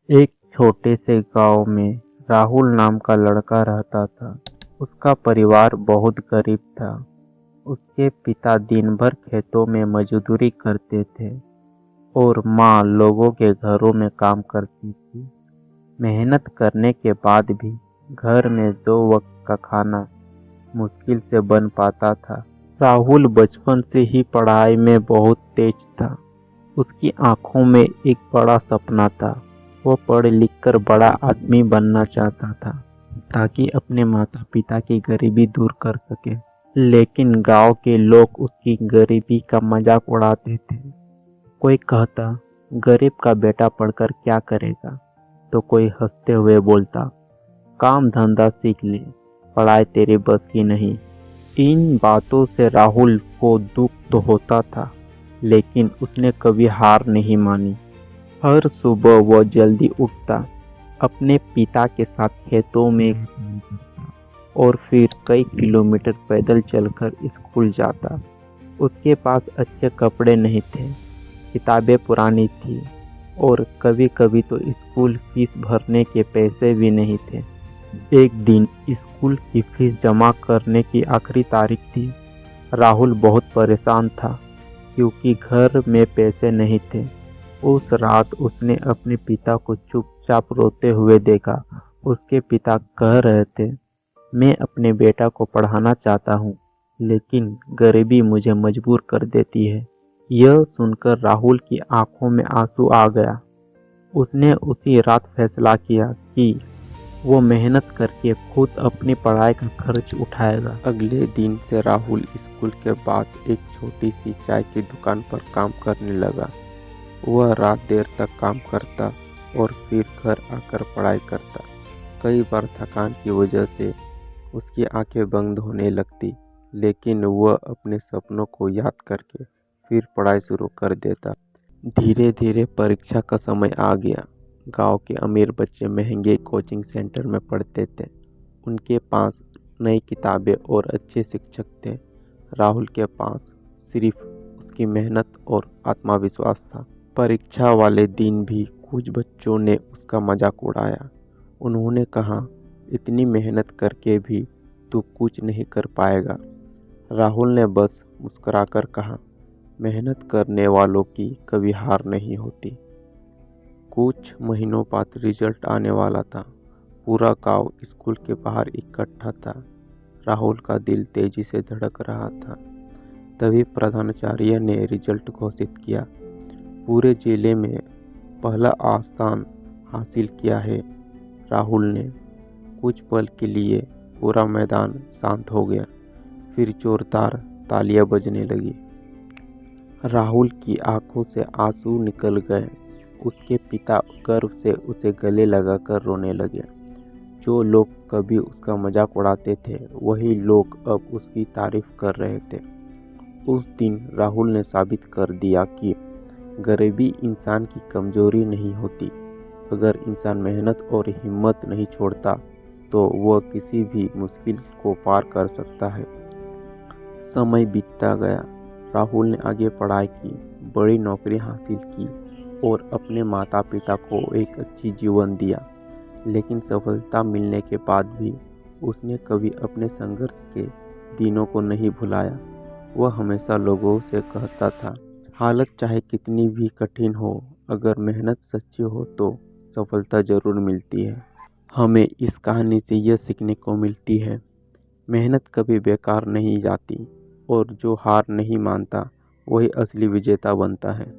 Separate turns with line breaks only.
एक छोटे से गांव में राहुल नाम का लड़का रहता था। उसका परिवार बहुत गरीब था। उसके पिता दिन भर खेतों में मजदूरी करते थे और माँ लोगों के घरों में काम करती थी। मेहनत करने के बाद भी घर में 2 वक्त का खाना मुश्किल से बन पाता था। राहुल बचपन से ही पढ़ाई में बहुत तेज था। उसकी आंखों में एक बड़ा सपना था। वो पढ़ लिख कर बड़ा आदमी बनना चाहता था ताकि अपने माता पिता की गरीबी दूर कर सके। लेकिन गांव के लोग उसकी गरीबी का मजाक उड़ाते थे। कोई कहता, गरीब का बेटा पढ़कर क्या करेगा, तो कोई हंसते हुए बोलता, काम धंधा सीख ले, पढ़ाई तेरे बस की नहीं। इन बातों से राहुल को दुख तो होता था, लेकिन उसने कभी हार नहीं मानी। हर सुबह वह जल्दी उठता, अपने पिता के साथ खेतों में और फिर कई किलोमीटर पैदल चलकर स्कूल जाता। उसके पास अच्छे कपड़े नहीं थे, किताबें पुरानी थी और कभी कभी तो स्कूल फीस भरने के पैसे भी नहीं थे। एक दिन स्कूल की फीस जमा करने की आखिरी तारीख थी। राहुल बहुत परेशान था क्योंकि घर में पैसे नहीं थे। उस रात उसने अपने पिता को चुपचाप रोते हुए देखा। उसके पिता कह रहे थे, मैं अपने बेटा को पढ़ाना चाहता हूँ, लेकिन गरीबी मुझे मजबूर कर देती है। यह सुनकर राहुल की आंखों में आंसू आ गया। उसने उसी रात फैसला किया कि वो मेहनत करके खुद अपनी पढ़ाई का खर्च उठाएगा।
अगले दिन से राहुल स्कूल के बाद एक छोटी सी चाय की दुकान पर काम करने लगा। वह रात देर तक काम करता और फिर घर आकर पढ़ाई करता। कई बार थकान की वजह से उसकी आंखें बंद होने लगती, लेकिन वह अपने सपनों को याद करके फिर पढ़ाई शुरू कर देता। धीरे धीरे परीक्षा का समय आ गया। गांव के अमीर बच्चे महंगे कोचिंग सेंटर में पढ़ते थे। उनके पास नई किताबें और अच्छे शिक्षक थे। राहुल के पास सिर्फ उसकी मेहनत और आत्मविश्वास था। परीक्षा वाले दिन भी कुछ बच्चों ने उसका मजाक उड़ाया। उन्होंने कहा, इतनी मेहनत करके भी तू कुछ नहीं कर पाएगा। राहुल ने बस मुस्कुराकर कहा, मेहनत करने वालों की कभी हार नहीं होती। कुछ महीनों बाद रिजल्ट आने वाला था। पूरा गांव स्कूल के बाहर इकट्ठा था। राहुल का दिल तेजी से धड़क रहा था। तभी प्रधानाचार्य ने रिजल्ट घोषित किया। पूरे जिले में पहला स्थान हासिल किया है राहुल ने। कुछ पल के लिए पूरा मैदान शांत हो गया। फिर जोरदार तालियां बजने लगी। राहुल की आंखों से आंसू निकल गए। उसके पिता गर्व से उसे गले लगाकर रोने लगे। जो लोग कभी उसका मजाक उड़ाते थे, वही लोग अब उसकी तारीफ कर रहे थे। उस दिन राहुल ने साबित कर दिया कि गरीबी इंसान की कमजोरी नहीं होती। अगर इंसान मेहनत और हिम्मत नहीं छोड़ता, तो वह किसी भी मुश्किल को पार कर सकता है। समय बीतता गया। राहुल ने आगे पढ़ाई की, बड़ी नौकरी हासिल की और अपने माता पिता को एक अच्छी जीवन दिया। लेकिन सफलता मिलने के बाद भी उसने कभी अपने संघर्ष के दिनों को नहीं भुलाया। वह हमेशा लोगों से कहता था, हालत चाहे कितनी भी कठिन हो, अगर मेहनत सच्ची हो तो सफलता जरूर मिलती है। हमें इस कहानी से यह सीखने को मिलती है, मेहनत कभी बेकार नहीं जाती और जो हार नहीं मानता वही असली विजेता बनता है।